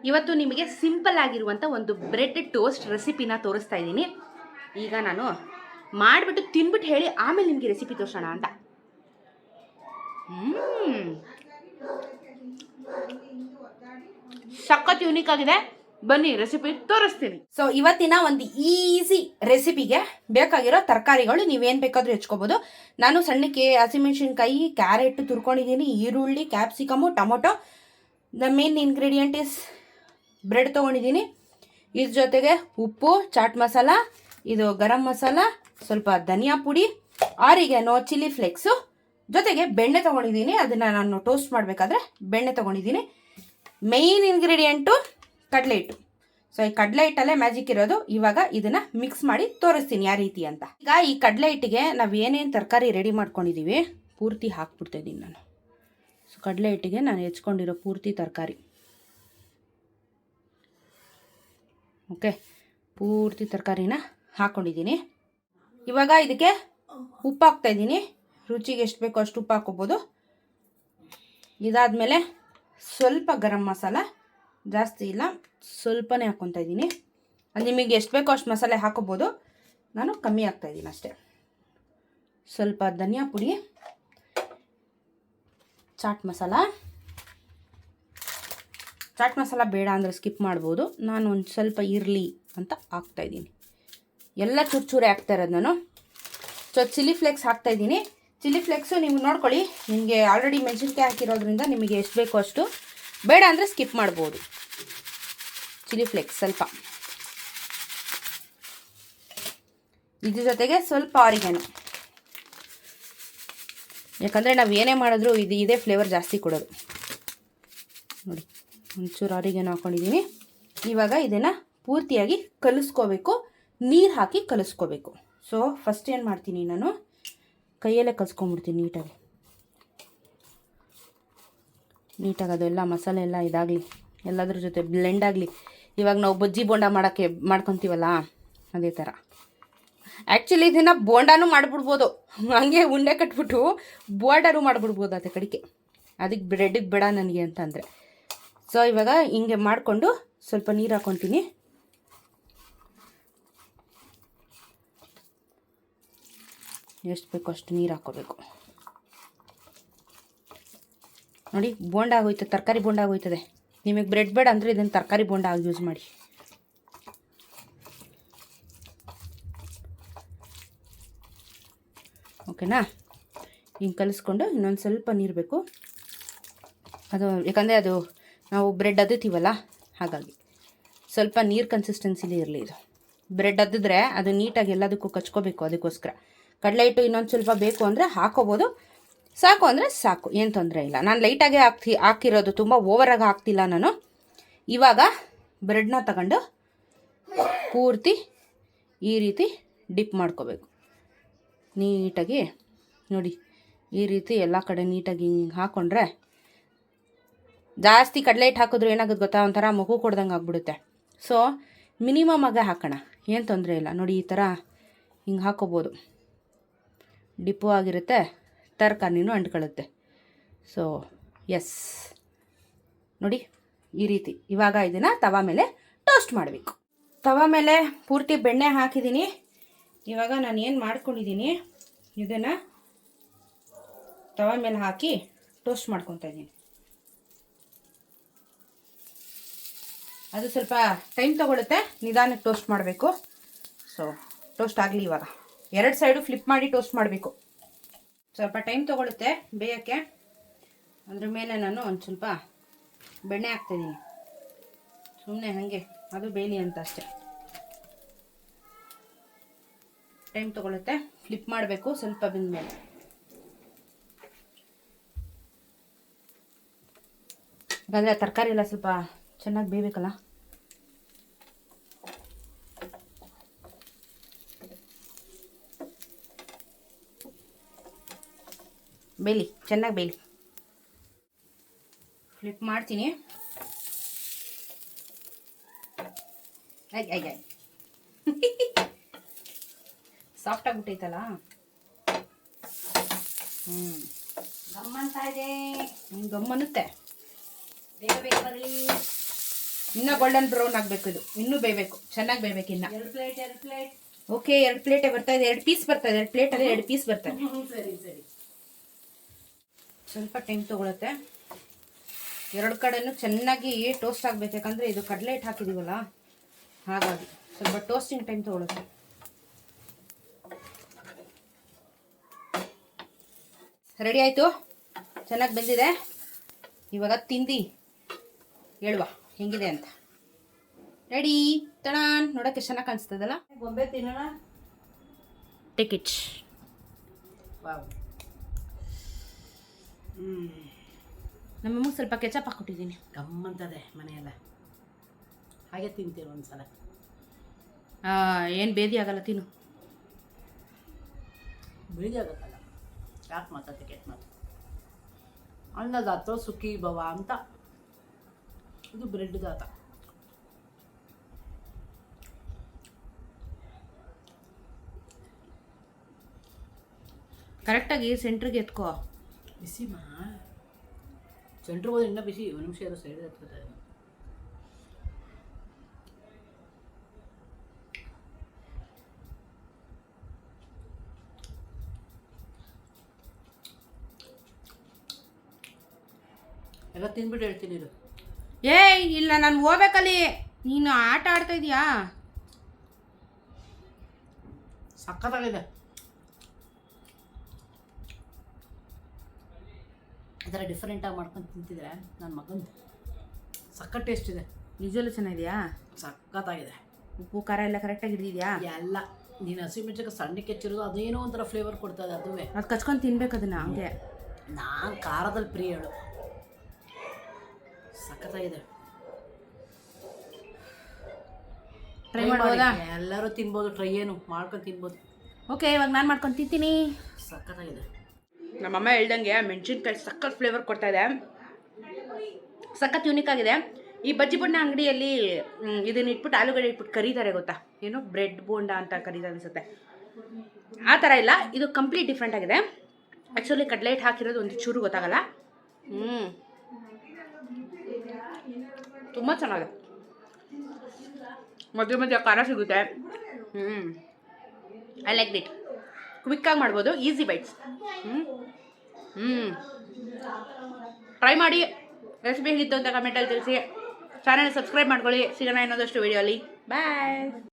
ಇವತ್ತು ನಿಮಗೆ ಸಿಂಪಲ್ ಆಗಿರುವಂಥ ಒಂದು ಬ್ರೆಡ್ ಟೋಸ್ಟ್ ರೆಸಿಪಿನ ತೋರಿಸ್ತಾ ಇದ್ದೀನಿ. ಈಗ ನಾನು ಮಾಡಿಬಿಟ್ಟು ತಿನ್ಬಿಟ್ಟು ಹೇಳಿ ಆಮೇಲೆ ನಿಮಗೆ ರೆಸಿಪಿ ತೋರಿಸೋಣ ಅಂತ. ಸಖತ್ ಯೂನಿಕ್ ಆಗಿದೆ. ಬನ್ನಿ ರೆಸಿಪಿ ತೋರಿಸ್ತೀನಿ. ಸೊ ಇವತ್ತಿನ ಒಂದು ಈಸಿ ರೆಸಿಪಿಗೆ ಬೇಕಾಗಿರೋ ತರಕಾರಿಗಳು ನೀವೇನು ಬೇಕಾದರೂ ಹೆಚ್ಕೋಬೋದು. ನಾನು ಸಣ್ಣಕ್ಕೆ ಹಸಿಮೆಣಸಿನ್ಕಾಯಿ, ಕ್ಯಾರೆಟ್ ತುರ್ಕೊಂಡಿದ್ದೀನಿ, ಈರುಳ್ಳಿ, capsicum, tomato. The main ingredient is bread ತೊಗೊಂಡಿದ್ದೀನಿ. ಇದ್ರ ಜೊತೆಗೆ ಉಪ್ಪು, ಚಾಟ್ ಮಸಾಲ, ಇದು ಗರಂ ಮಸಾಲ, ಸ್ವಲ್ಪ ಧನಿಯಾ ಪುಡಿ, ಆರಿಗೆನೋ, ಚಿಲ್ಲಿ ಫ್ಲೇಕ್ಸು, ಜೊತೆಗೆ ಬೆಣ್ಣೆ ತೊಗೊಂಡಿದ್ದೀನಿ. ಅದನ್ನು ನಾನು ಟೋಸ್ಟ್ ಮಾಡಬೇಕಾದ್ರೆ ಬೆಣ್ಣೆ ತೊಗೊಂಡಿದ್ದೀನಿ. ಮೇಯ್ನ್ ಇಂಗ್ರೀಡಿಯೆಂಟು ಕಡಲೆ ಹಿಟ್ಟು. ಸೊ ಈ ಕಡಲೆ ಹಿಟ್ಟಲ್ಲೇ ಮ್ಯಾಜಿಕ್ ಇರೋದು. ಇವಾಗ ಇದನ್ನು ಮಿಕ್ಸ್ ಮಾಡಿ ತೋರಿಸ್ತೀನಿ ಯಾವ ರೀತಿ ಅಂತ. ಈಗ ಈ ಕಡಲೆ ಹಿಟ್ಟಿಗೆ ನಾವು ಏನೇನು ತರಕಾರಿ ರೆಡಿ ಮಾಡ್ಕೊಂಡಿದ್ದೀವಿ ಪೂರ್ತಿ ಹಾಕ್ಬಿಡ್ತಾಯಿದ್ದೀನಿ ನಾನು. ಸೊ ಕಡಲೆ ಹಿಟ್ಟಿಗೆ ನಾನು ಹೆಚ್ಕೊಂಡಿರೋ ಪೂರ್ತಿ ತರಕಾರಿ, ಓಕೆ, ಪೂರ್ತಿ ತರಕಾರಿನ ಹಾಕ್ಕೊಂಡಿದ್ದೀನಿ. ಇವಾಗ ಇದಕ್ಕೆ ಉಪ್ಪು ಹಾಕ್ತಾಯಿದ್ದೀನಿ. ರುಚಿಗೆ ಎಷ್ಟು ಬೇಕೋ ಅಷ್ಟು ಉಪ್ಪು ಹಾಕ್ಕೋಬೋದು. ಇದಾದಮೇಲೆ ಸ್ವಲ್ಪ ಗರಂ ಮಸಾಲ, ಜಾಸ್ತಿ ಇಲ್ಲ, ಸ್ವಲ್ಪನೇ ಹಾಕ್ಕೊತಾ ಇದ್ದೀನಿ. ಅದು ನಿಮಗೆ ಎಷ್ಟು ಬೇಕೋ ಅಷ್ಟು ಮಸಾಲೆ ಹಾಕೋಬೋದು. ನಾನು ಕಮ್ಮಿ ಹಾಕ್ತಾಯಿದ್ದೀನಿ ಅಷ್ಟೇ. ಸ್ವಲ್ಪ ಧನಿಯಾ ಪುಡಿ, ಚಾಟ್ ಮಸಾಲ ಬೇಡ ಅಂದರೆ ಸ್ಕಿಪ್ ಮಾಡ್ಬೋದು. ನಾನು ಒಂದು ಸ್ವಲ್ಪ ಇರಲಿ ಅಂತ ಹಾಕ್ತಾಯಿದ್ದೀನಿ. ಎಲ್ಲ ಚೂರೇ ಹಾಕ್ತಾ ಇರೋದು ನಾನು. ಸೊ ಚಿಲ್ಲಿ ಫ್ಲೇಕ್ಸ್ ಹಾಕ್ತಾಯಿದ್ದೀನಿ. ಚಿಲ್ಲಿ ಫ್ಲೇಕ್ಸು ನೀವು ನೋಡ್ಕೊಳ್ಳಿ, ನಿಮಗೆ ಆಲ್ರೆಡಿ ಮೆಣಸಿನ್ಕಾಯಿ ಹಾಕಿರೋದ್ರಿಂದ ನಿಮಗೆ ಎಷ್ಟು ಬೇಕೋ ಅಷ್ಟು, ಬೇಡ ಅಂದರೆ ಸ್ಕಿಪ್ ಮಾಡ್ಬೋದು. ಚಿಲ್ಲಿ ಫ್ಲೇಕ್ಸ್ ಸ್ವಲ್ಪ, ಇದ್ರ ಜೊತೆಗೆ ಸ್ವಲ್ಪ ಆರಿಗೆನೋ, ಯಾಕಂದರೆ ನಾವು ಏನೇ ಮಾಡಿದ್ರೂ ಇದೇ ಫ್ಲೇವರ್ ಜಾಸ್ತಿ ಕೊಡೋದು. ನೋಡಿ, ಒಂಚೂರು ಆರಿಗೆನೋ ಹಾಕ್ಕೊಂಡಿದ್ದೀನಿ. ಇವಾಗ ಇದನ್ನು ಪೂರ್ತಿಯಾಗಿ ಕಲಿಸ್ಕೋಬೇಕು, ನೀರು ಹಾಕಿ ಕಲಿಸ್ಕೋಬೇಕು. ಸೊ ಫಸ್ಟ್ ಏನು ಮಾಡ್ತೀನಿ, ನಾನು ಕೈಯಲ್ಲೇ ಕಲಿಸ್ಕೊಂಬಿಡ್ತೀನಿ ನೀಟಾಗಿ ಅದೆಲ್ಲ ಮಸಾಲೆ ಎಲ್ಲ ಇದಾಗಲಿ, ಎಲ್ಲದ್ರ ಜೊತೆ ಬ್ಲೆಂಡ್ ಆಗಲಿ. ಇವಾಗ ನಾವು ಬಜ್ಜಿ ಬೋಂಡ ಮಾಡ್ಕೊತೀವಲ್ಲ ಅದೇ ಥರ. ಆ್ಯಕ್ಚುಲಿ ಇದನ್ನು ಬೋಂಡಾನು ಮಾಡಿಬಿಡ್ಬೋದು, ಹಂಗೆ ಉಂಡೆ ಕಟ್ಬಿಟ್ಟು ಬೋಂಡಾನು ಮಾಡಿಬಿಡ್ಬೋದು ಅದೇ ಕಡೆಗೆ. ಅದಕ್ಕೆ ಬ್ರೆಡ್ಡಿಗೆ ಬೇಡ ನನಗೆ ಅಂತಂದರೆ. ಸೊ ಇವಾಗ ಹಿಂಗೆ ಮಾಡಿಕೊಂಡು ಸ್ವಲ್ಪ ನೀರು ಹಾಕ್ಕೊತೀನಿ. ಎಷ್ಟು ಬೇಕೋ ಅಷ್ಟು ನೀರು ಹಾಕ್ಕೋಬೇಕು. ನೋಡಿ, ಬೋಂಡ ಆಗೋಯ್ತದೆ, ತರಕಾರಿ ಬೋಂಡ ಆಗೋಯ್ತದೆ. ನಿಮಗೆ ಬ್ರೆಡ್ ಬೇಡ ಅಂದರೆ ಇದನ್ನು ತರಕಾರಿ ಬೋಂಡ ಆಗಿ ಯೂಸ್ ಮಾಡಿ. ಓಕೆನಾ? ಹಿಂಗೆ ಕಲಿಸ್ಕೊಂಡು ಇನ್ನೊಂದು ಸ್ವಲ್ಪ ನೀರು ಬೇಕು. ಅದು ಯಾಕಂದರೆ ಅದು ನಾವು ಬ್ರೆಡ್ ಅದ್ದುತ್ತೀವಲ್ಲ, ಹಾಗಾಗಿ ಸ್ವಲ್ಪ ನೀರು ಕನ್ಸಿಸ್ಟೆನ್ಸಿಲಿ ಇರಲಿ. ಇದು ಬ್ರೆಡ್ ಅದ್ದಿದ್ರೆ ಅದು ನೀಟಾಗಿ ಎಲ್ಲದಕ್ಕೂ ಕಚ್ಕೋಬೇಕು. ಅದಕ್ಕೋಸ್ಕರ ಕಡಲೆ ಹಿಟ್ಟು ಇನ್ನೊಂದು ಸ್ವಲ್ಪ ಬೇಕು ಅಂದರೆ ಹಾಕೋಬೋದು, ಸಾಕು ಅಂದರೆ ಸಾಕು, ಏನು ತೊಂದರೆ ಇಲ್ಲ. ನಾನು ಲೈಟಾಗೆ ಹಾಕಿರೋದು, ತುಂಬ ಓವರಾಗಿ ಹಾಕ್ತಿಲ್ಲ ನಾನು. ಇವಾಗ ಬ್ರೆಡ್ನ ತಗೊಂಡು ಪೂರ್ತಿ ಈ ರೀತಿ ಡಿಪ್ ಮಾಡ್ಕೋಬೇಕು ನೀಟಾಗಿ. ನೋಡಿ, ಈ ರೀತಿ ಎಲ್ಲ ಕಡೆ ನೀಟಾಗಿ ಹಿಂಗೆ ಹಾಕ್ಕೊಂಡ್ರೆ, ಜಾಸ್ತಿ ಕಡಲೆ ಹಿಟ್ಟು ಹಾಕಿದ್ರು ಏನಾಗುತ್ತೆ ಗೊತ್ತಾ, ಒಂಥರ ಮಗು ಕೊಡ್ದಂಗೆ ಆಗ್ಬಿಡುತ್ತೆ. ಸೊ ಮಿನಿಮಮ್ ಆಗಿ ಹಾಕೋಣ, ಏನು ತೊಂದರೆ ಇಲ್ಲ. ನೋಡಿ, ಈ ಥರ ಹಿಂಗೆ ಹಾಕೋಬೋದು. ಡಿಪ್ಪು ಆಗಿರುತ್ತೆ, ತರಕಾರಿನೂ ಅಂಟ್ಕೊಳ್ಳುತ್ತೆ. ಸೊ ಎಸ್, ನೋಡಿ ಈ ರೀತಿ. ಇವಾಗ ಇದನ್ನು ತವಾ ಮೇಲೆ ಟೋಸ್ಟ್ ಮಾಡಬೇಕು. ತವಾ ಮೇಲೆ ಪೂರ್ತಿ ಬೆಣ್ಣೆ ಹಾಕಿದ್ದೀನಿ. ಇವಾಗ ನಾನು ಏನು ಮಾಡ್ಕೊಂಡಿದ್ದೀನಿ, ಇದನ್ನು ತವಾ ಮೇಲೆ ಹಾಕಿ ಟೋಸ್ಟ್ ಮಾಡ್ಕೊತಾ ಇದ್ದೀನಿ. ಅದು ಸ್ವಲ್ಪ ಟೈಮ್ ತೊಗೊಳುತ್ತೆ, ನಿಧಾನಕ್ಕೆ ಟೋಸ್ಟ್ ಮಾಡಬೇಕು. ಸೊ ಟೋಸ್ಟ್ ಆಗಲಿ. ಇವಾಗ 2 ಸೈಡು ಫ್ಲಿಪ್ ಮಾಡಿ ಟೋಸ್ಟ್ ಮಾಡಬೇಕು. ಸ್ವಲ್ಪ ಟೈಮ್ ತೊಗೊಳುತ್ತೆ ಬೇಯೋಕ್ಕೆ. ಅದ್ರ ಮೇಲೆ ನಾನು ಒಂದು ಸ್ವಲ್ಪ ಬೆಣ್ಣೆ ಹಾಕ್ತಾಯಿದ್ದೀನಿ, ಸುಮ್ಮನೆ ಹಾಗೆ ಅದು ಬೇಯಲಿ ಅಂತ ಅಷ್ಟೆ. ಟೈಮ್ ತೊಗೊಳುತ್ತೆ, ಫ್ಲಿಪ್ ಮಾಡಬೇಕು ಸ್ವಲ್ಪ ಬೆಂದಮೇಲೆ. ಯಾಕಂದರೆ ತರಕಾರಿ ಎಲ್ಲ ಸ್ವಲ್ಪ ಚೆನ್ನಾಗಿ ಬೇಯಬೇಕಲ್ಲ. ಬೇಯಲಿ, ಚೆನ್ನಾಗಿ ಬೇಯಲಿ. ಫ್ಲಿಪ್ ಮಾಡ್ತೀನಿ. ಸಾಫ್ಟ್ ಆಗಿಬಿಟ್ಟೈತಲ್ಲ. ಗಮ್ಮಂತ ಇದೆ, ಗಮ್ಮನ್ನುತ್ತೆ. ಬೇಗ ಬೇಗ ಬರಲಿ. ಇನ್ನೂ ಗೋಲ್ಡನ್ ಬ್ರೌನ್ ಆಗಬೇಕು. ಇದು ಇನ್ನೂ ಬೇಯಬೇಕು, ಚೆನ್ನಾಗಿ ಬೇಯಬೇಕು. ಇನ್ನು 2 ಪ್ಲೇಟ್ ಓಕೆ, 2 ಪ್ಲೇಟೇ ಬರ್ತಾ ಇದೆ. 2 ಪೀಸ್ ಬರ್ತಾ ಇದೆ. 2 ಪ್ಲೇಟಲ್ಲಿ 2 ಪೀಸ್ ಬರ್ತಾ ಇದೆ. ಸರಿ. ಸ್ವಲ್ಪ ಟೈಮ್ ತೊಗೊಳುತ್ತೆ. 2 ಕಡೆನೂ ಚೆನ್ನಾಗಿ ಟೋಸ್ಟ್ ಆಗಬೇಕು, ಯಾಕಂದರೆ ಇದು ಕಡಲೆ ಹಿಟ್ಟು ಹಾಕಿದ್ದೀವಲ್ಲ, ಹಾಗಾಗಿ ಸ್ವಲ್ಪ ಟೋಸ್ಟಿಂಗ್ ಟೈಮ್ ತೊಗೊಳುತ್ತೆ. ರೆಡಿ ಆಯಿತು, ಚೆನ್ನಾಗಿ ಬಂದಿದೆ. ಇವಾಗ ತಿಂದು ಹೇಳುವ ಹೆಂಗಿದೆ ಅಂತ. ರೆಡಿ ತಣಾನ್, ನೋಡೋಕ್ಕೆ ಚೆನ್ನಾಗಿ ಕಾಣಿಸ್ತದಲ್ಲ. ಗೊಂಬೆ ತಿನ್ನೋಣ. Take it. ವಾವ್. ನಮ್ಮಮ್ಮಗೆ ಸ್ವಲ್ಪ ಕೆಚಪ್ ಹಾಕ್ಕೊಟ್ಟಿದ್ದೀನಿ. ಗಮ್ಮಂತದೆ ಮನೆಯೆಲ್ಲ. ಹಾಗೆ ತಿಂತೀರ ಒಂದ್ಸಲ. ಏನು ಬೇದಿ ಆಗಲ್ಲ, ತಿನ್ನು. ಬೇದಿ ಆಗುತ್ತಲ್ಲ, ಯಾಕೆ ಮಾತಾಡ್ತಿ ಕೆಟ್ಟ ಮಾತು. ಅನ್ನದಾತ ಸುಖಿ ಭವ ಅಂತ. ಇದು ಬ್ರೆಡ್ ದಾತ. ಕರೆಕ್ಟಾಗಿ ಸೆಂಟ್ರಿಗೆ ಎತ್ಕೋ. ಬಿಸಿ ಮಾ ಸೆಂಟ್ರ್ ಹೋದ್ರೆ ಇನ್ನೂ ಬಿಸಿ. 1 ನಿಮಿಷ ಇರೋ ಸೈಡ್ ಎತ್ಕೋತಾರೆ. ಎಲ್ಲ ತಿಂದ್ಬಿಟ್ಟು ಹೇಳ್ತೀನಿ ಇದು. ಏಯ್ ಇಲ್ಲ, ನಾನು ಹೋಗ್ಬೇಕಲ್ಲಿ. ನೀನು ಆಟ ಆಡ್ತಾ ಇದೀಯಾ? ಸಖತ್ತಾಗಿದೆ. ಈ ಥರ ಡಿಫ್ರೆಂಟಾಗಿ ಮಾಡ್ಕೊಂಡು ತಿಂತಿದ್ರೆ ನನ್ನ ಮಗಂದು ಸಖತ್ ಟೇಸ್ಟ್ ಇದೆ. ನಿಜವಲ್ಲೂ ಚೆನ್ನಾಗಿದೆಯಾ? ಸಖತ್ತಾಗಿದೆ. ಉಪ್ಪು ಖಾರ ಎಲ್ಲ ಕರೆಕ್ಟಾಗಿ ಹಿಡಿದಿದೆಯಾ? ಎಲ್ಲ ನೀನು ಹಸಿಮೆಣಸಿಗೆ ಸಣ್ಣಕ್ಕೆ ಹೆಚ್ಚಿರೋದು ಅದೇನೋ ಒಂಥರ ಫ್ಲೇವರ್ ಕೊಡ್ತದೆ. ಅದುವೇ ಅದು ಕಚ್ಕೊಂಡು ತಿನ್ಬೇಕು ಅದನ್ನ. ಹಂಗೆ ನಾನು ಖಾರದಲ್ಲಿ ಪ್ರಿಯಳು. ಸಖತ್ತಾಗಿದೆ. ಟ್ರೈ ಮಾಡ್ಬೋದಾ? ಎಲ್ಲರೂ ತಿನ್ಬೋದು. ಟ್ರೈ ಏನು ಮಾಡ್ಕೊಂಡು ತಿನ್ಬೋದು. ಓಕೆ, ಇವಾಗ ನಾನು ಮಾಡ್ಕೊಂಡು ತಿಂತೀನಿ. ಸಖತ್ತಾಗಿದೆ. ನಮ್ಮಮ್ಮ ಹೇಳ್ದಂಗೆ ಮೆಣಸಿನ್ಕಾಯಿ ಸಖತ್ ಫ್ಲೇವರ್ ಕೊಡ್ತಾ ಇದೆ. ಸಖತ್ ಯೂನಿಕ್ ಆಗಿದೆ. ಈ ಬಜ್ಜಿ ಬಣ್ಣ ಅಂಗಡಿಯಲ್ಲಿ ಇದನ್ನ ಇಟ್ಬಿಟ್ಟು ಆಲೂಗಡ್ಡೆ ಇಟ್ಬಿಟ್ಟು ಕರೀತಾರೆ, ಗೊತ್ತಾ? ಏನು ಬ್ರೆಡ್ ಬೋಂಡ ಅಂತ ಕರೀತಾರೆ ಅನಿಸುತ್ತೆ. ಆ ಥರ ಇಲ್ಲ, ಇದು ಕಂಪ್ಲೀಟ್ ಡಿಫ್ರೆಂಟ್ ಆಗಿದೆ. ಆ್ಯಕ್ಚುಲಿ ಕಡಲೆ ಹಿಟ್ಟು ಹಾಕಿರೋದು ಒಂದು ಚೂರು ಗೊತ್ತಾಗಲ್ಲ. ತುಂಬ ಚೆನ್ನಾಗಿದೆ. ಮಧ್ಯ ಮಧ್ಯ ಖಾರ ಸಿಗುತ್ತೆ. I like it. ಕ್ವಿಕ್ಕಾಗಿ ಮಾಡ್ಬೋದು, ಈಸಿ ಬೈಟ್ಸ್. ಟ್ರೈ ಮಾಡಿ. ರೆಸಿಪಿ ಹೇಗಿತ್ತು ಅಂತ ಕಮೆಂಟಲ್ಲಿ ತಿಳಿಸಿ. ಚಾನಲ್ ಸಬ್ಸ್ಕ್ರೈಬ್ ಮಾಡ್ಕೊಳ್ಳಿ. ಸಿಗೋಣ ಇನ್ನೊಂದಷ್ಟು ವೀಡಿಯೋಲಿ. ಬಾಯ್.